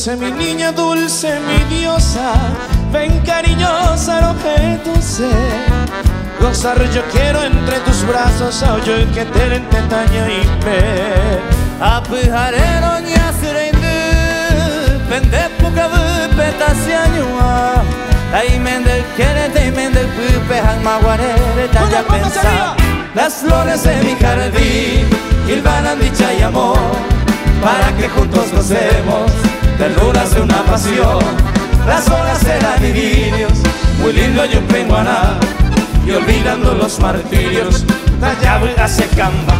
Dulce mi niña, dulce mi diosa, ven cariñosa lo que tú sé. Gozar yo quiero entre tus brazos, yo que te entetaña y me. Apıharero nyasıraydı, pende pukavu petasianyua. Taimendel kere, taimendel pupe, halmaguarere, talla pensar. Las flores de mi jardín hilvanan dicha y amor, para que juntos gocemos ternuras de una pasión. Las olas serán idilios, muy lindo Yupenguaná, y olvidando los martirios, Tayabu hace camba.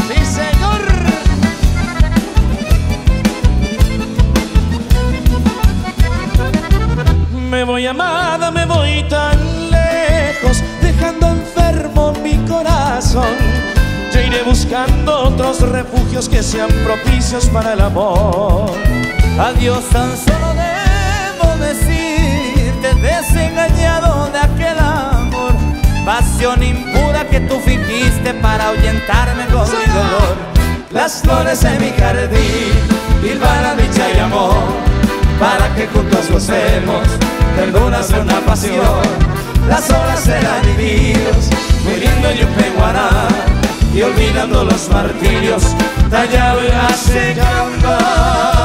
¡Sí, señor! Me voy, amada, me voy tan lejos, dejando enfermo mi corazón. Yo iré buscando otros refugios que sean propicios para el amor. Adiós, tan solo debo decirte, desengañado de aquel amor, pasión impura que tú fingiste para ahuyentarme con mi dolor. Las flores de mi jardín hilvanan dicha y amor, para que juntos gocemos ternuras de una pasión. Las olas serán divinos, muy lindo Yupenguaná, y olvidando los martirios, Tayabu hace camba.